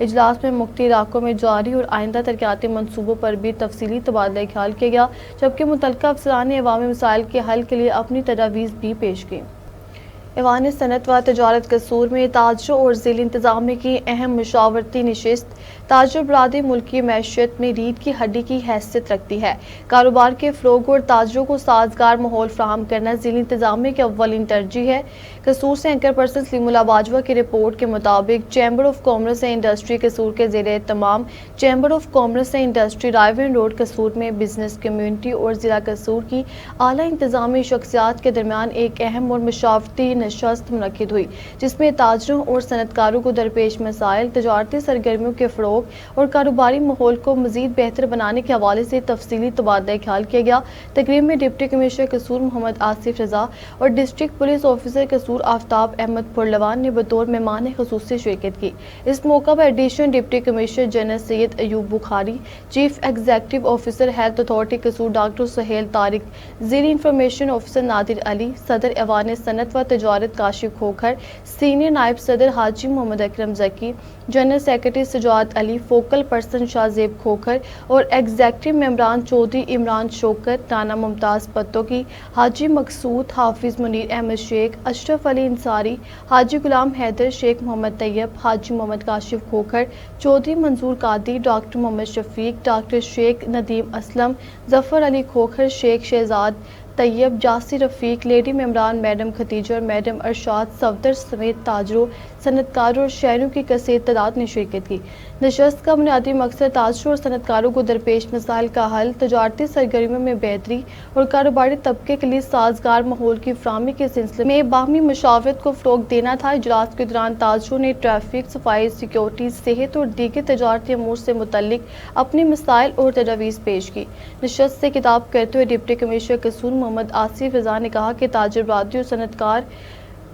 اجلاس میں مختص علاقوں میں جاری اور آئندہ ترقیاتی منصوبوں پر بھی تفصیلی تبادلہ خیال کیا گیا، جبکہ متعلقہ افسران نے عوامی مسائل کے حل کے لیے اپنی تجاویز بھی پیش کی۔ ایوان صنعت و تجارت قصور میں تاجروں اور ذیلی انتظامیہ کی اہم مشاورتی نشست۔ تاجر برادری ملکی معیشت میں ریڑھ کی ہڈی کی حیثیت رکھتی ہے۔ کاروبار کے فروغ اور تاجروں کو سازگار ماحول فراہم کرنا ذیلی انتظامیہ کی اولین ترجیح ہے۔ قصور سے اینکر پرسن سلیم اللہ باجوہ کی رپورٹ کے مطابق chamber of commerce and industry Kasur کے زیر اہتمام chamber of commerce and industry Raiwind road Kasur میں بزنس کمیونٹی اور ضلع قصور کی اعلیٰ انتظامی شخصیات کے درمیان ایک اہم اور مشاورتی نشست منعقد ہوئی، جس میں تاجروں اور صنعت کاروں کو درپیش مسائل، تجارتی سرگرمیوں کے فروغ اور کاروباری ماحول کو مزید بہتر بنانے کے حوالے سے تفصیلی تبادلہ خیال کیا گیا۔ تقریب میں ڈپٹی کمشنر قصور محمد آصف رضا اور district police officer Kasur Aftab Ahmad Pehlwan نے بطور مہمان خصوصی شرکت کی۔ اس موقع پر additional deputy commissioner general Syed Ayub Bukhari, chief executive officer health authority Kasur doctor Sohail Tariq, زیر انفارمیشن آفیسر نادر علی، صدر ایوان صنعت و تجارت کاشف کھوکھر، سینئر نائب صدر حاجی محمد اکرم ذکی، جنرل سیکرٹری سجاد علی، فوکل پرسن شاہ زیب کھوکھر اور ایگزیکٹو ممبران چودھری عمران شوکت، رانا ممتاز پتوکی، حاجی مقصود، حافظ منیر احمد شیخ، اشرف علی انصاری، حاجی غلام حیدر، شیخ محمد طیب، حاجی محمد کاشف کھوکھر، چودھری منظور قادری، ڈاکٹر محمد شفیق، ڈاکٹر شیخ ندیم اسلم، ظفر علی کھوکھر، شیخ شہزاد طیب، جاسی رفیق، لیڈی ممبران میڈم ختیجہ اور میڈم ارشاد صفدر سمیت تاجروں، صنعت کاروں اور شہریوں کی کثیر تعداد نے شرکت کی۔ نشست کا بنیادی مقصد تاجروں اور صنعت کاروں کو درپیش مسائل کا حل، تجارتی سرگرمیوں میں بہتری اور کاروباری طبقے کے لیے سازگار ماحول کی فراہمی کے سلسلے میں باہمی مشاورت کو فروغ دینا تھا۔ اجلاس کے دوران تاجروں نے ٹریفک، صفائی، سیکورٹی، صحت اور دیگر تجارتی امور سے متعلق اپنے مسائل اور تجاویز پیش کی۔ نشست سے خطاب کرتے ہوئے ڈپٹی کمشنر قصور محمد آصف رضا نے کہا کہ تاجر برادری اور صنعت کار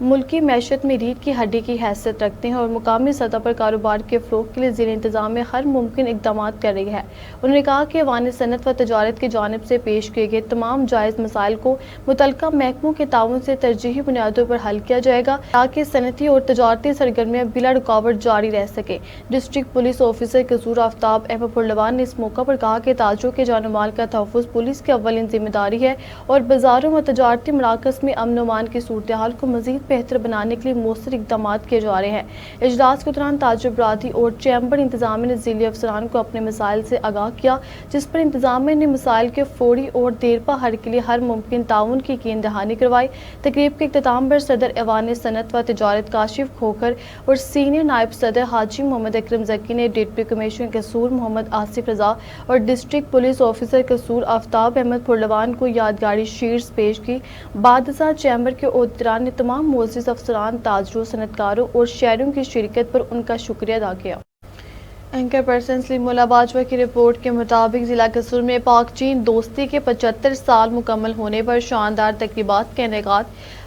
ملکی معیشت میں ریڑھ کی ہڈی کی حیثیت رکھتے ہیں اور مقامی سطح پر کاروبار کے فروغ کے لیے ذیلی انتظامیہ ہر ممکن اقدامات کر رہی ہے۔ انہوں نے کہا کہ ایوان صنعت و تجارت کی جانب سے پیش کیے گئے تمام جائز مسائل کو متعلقہ محکموں کے تعاون سے ترجیحی بنیادوں پر حل کیا جائے گا تاکہ صنعتی اور تجارتی سرگرمیاں بلا رکاوٹ جاری رہ سکیں۔ District police officer Kasur Aftab Ahmad Pehlwan نے اس موقع پر کہا کہ تاجروں کے جان و مال کا تحفظ پولیس کی اولین ذمہ داری ہے اور بازاروں و تجارتی مراکز میں امن و امان کی صورتحال کو مزید بہتر بنانے کے لیے مؤثر اقدامات کیے جا رہے ہیں۔ اجلاس کے دوران تاجر برادری اور چیمبر انتظامیہ نے ذیلی افسران کو اپنے مسائل سے آگاہ کیا، جس پر انتظامیہ نے مسائل کے فوری اور دیرپا حل کے لیے ہر ممکن تعاون کی یقین دہانی کروائی۔ تقریب کے اختتام پر صدر ایوان صنعت و تجارت کاشف کھوکھر اور سینئر نائب صدر حاجی محمد اکرم ذکی نے ڈپٹی کمشنر قصور محمد آصف رضا اور district police officer Kasur Aftab Ahmad پھرلوان کو یادگاری شیٹس پیش کی۔ بعد ازاں چیمبر کے عہدیداران نے تمام معزز افسران، تاجروں، صنعت کاروں اور شہریوں کی شرکت پر ان کا شکریہ ادا کیا۔ اینکر پرسن سلیم اللہ باجوہ کی رپورٹ کے مطابق ضلع قصور میں پاک چین دوستی کے 75 سال مکمل ہونے پر شاندار تقریبات کا انعقاد۔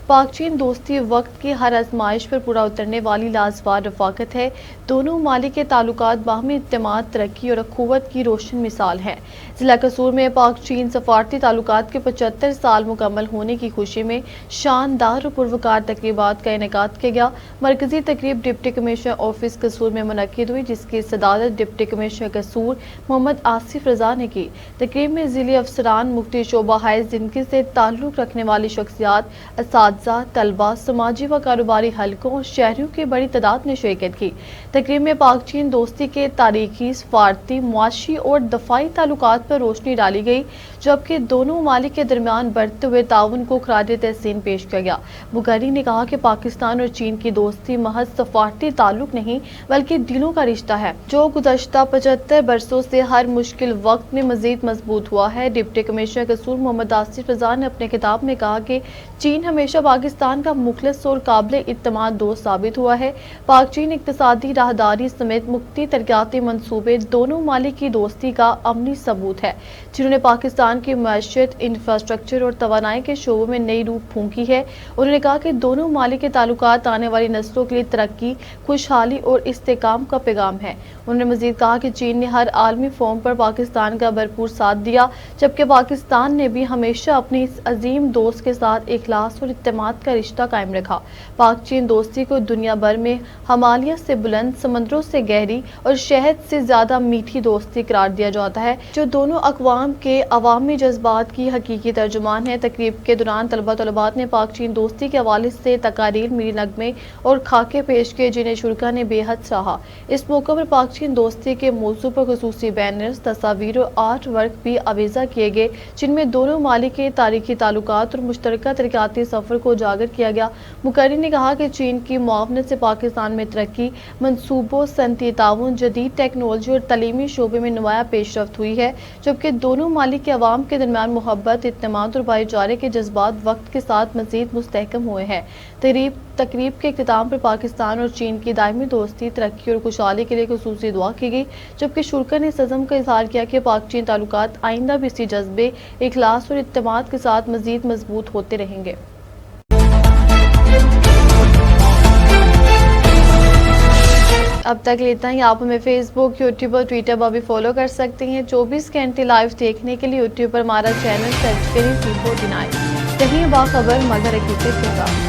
پاک چین دوستی وقت کی ہر آزمائش پر پورا اترنے والی لازوال رفاقت ہے۔ دونوں ممالک کے تعلقات باہمی اعتماد، ترقی اور اخوت کی روشن مثال ہیں۔ ضلع قصور میں پاک چین سفارتی تعلقات کے 75 سال مکمل ہونے کی خوشی میں شاندار اور پروکار تقریبات کا انعقاد کیا گیا۔ مرکزی تقریب ڈپٹی کمشنر آفس قصور میں منعقد ہوئی، جس کی صدارت ڈپٹی کمشنر قصور محمد آصف رضا نے کی۔ تقریب میں ذیلی افسران، مختلف شعبہ ہائے زندگی سے تعلق رکھنے والی شخصیات، اساتذہ، طلباء، سماجی و کاروباری حلقوں اور شہریوں کی بڑی تعداد نے شرکت کی۔ تقریب میں پاک چین دوستی کے تاریخی، سفارتی، معاشی اور دفاعی تعلقات پر روشنی ڈالی گئی، جبکہ دونوں ممالک کے درمیان بڑھتے ہوئے تعاون کو خراج تحسین پیش کیا گیا۔ بخاری نے کہا کہ پاکستان اور چین کی دوستی محض سفارتی تعلق نہیں بلکہ دلوں کا رشتہ ہے، جو گزشتہ 75 برسوں سے ہر مشکل وقت میں مزید مضبوط ہوا ہے۔ ڈپٹی کمشنر قصور محمد آصف رضا نے اپنے خطاب میں کہا کہ چین ہمیشہ پاکستان کا مخلص اور قابل اعتماد دوست ثابت ہوا ہے۔ پاک چین اقتصادی راہداری سمیت مختلف ترقیاتی منصوبے دونوں ممالک کی دوستی کا عملی ثبوت ہے، جنہوں نے پاکستان کی معیشت، انفراسٹرکچر اور توانائی کے شعبوں میں نئی روح پھونکی ہے۔ انہوں نے کہا کہ دونوں ممالک کے تعلقات آنے والی نسلوں کے لیے ترقی، خوشحالی اور استحکام کا پیغام ہے۔ انہوں نے مزید کہا کہ چین نے ہر عالمی فورم پر پاکستان کا بھرپور ساتھ دیا، جبکہ پاکستان نے بھی ہمیشہ اپنے اس عظیم دوست کے ساتھ اخلاص اور اعتماد اعتماد کا رشتہ قائم رکھا۔ پاک چین دوستی کو دنیا بھر میں ہمالیہ سے بلند، سمندروں سے گہری اور شہد سے زیادہ میٹھی دوستی قرار دیا جاتا ہے، جو دونوں اقوام کے عوامی جذبات کی حقیقی ترجمان ہے۔ تقریب کے دوران طلباء نے پاک چین دوستی کے حوالے سے تقاریر، میری نغمے اور خاکے پیش کیے، جنہیں شرکا نے بے حد سراہا۔ اس موقع پر پاک چین دوستی کے موضوع پر خصوصی بینرز، تصاویر اور آرٹ ورک بھی آویزاں کیے گئے، جن میں دونوں ممالک کے تاریخی تعلقات اور مشترکہ ترقیاتی سفر کو اجاگر کیا گیا۔ مقررین نے کہا کہ چین کی معاونت سے پاکستان میں ترقی، منصوبوں، صنعتی تعاون، جدید ٹیکنالوجی اور تعلیمی شعبے میں نمایاں پیش رفت ہوئی ہے، جبکہ دونوں ممالک کے عوام کے درمیان محبت، اعتماد اور بھائی چارے کے جذبات وقت کے ساتھ مزید مستحکم ہوئے ہیں۔ تقریب کے اختتام پر پاکستان اور چین کی دائمی دوستی، ترقی اور خوشحالی کے لیے خصوصی دعا کی گئی، جبکہ شرکا نے اس عزم کا اظہار کیا کہ پاک چین تعلقات آئندہ بھی اسی جذبے، اخلاص اور اعتماد کے ساتھ مزید مضبوط ہوتے رہیں گے۔ اب تک اتنا ہی۔ آپ ہمیں فیس بک، یوٹیوب اور ٹویٹر پر بھی فالو کر سکتے ہیں۔ 24 گھنٹے لائیو دیکھنے کے لیے یوٹیوب پر ہمارا چینل سرچ کریں C49۔ رہیے باخبر مگر حقیقت کے ساتھ۔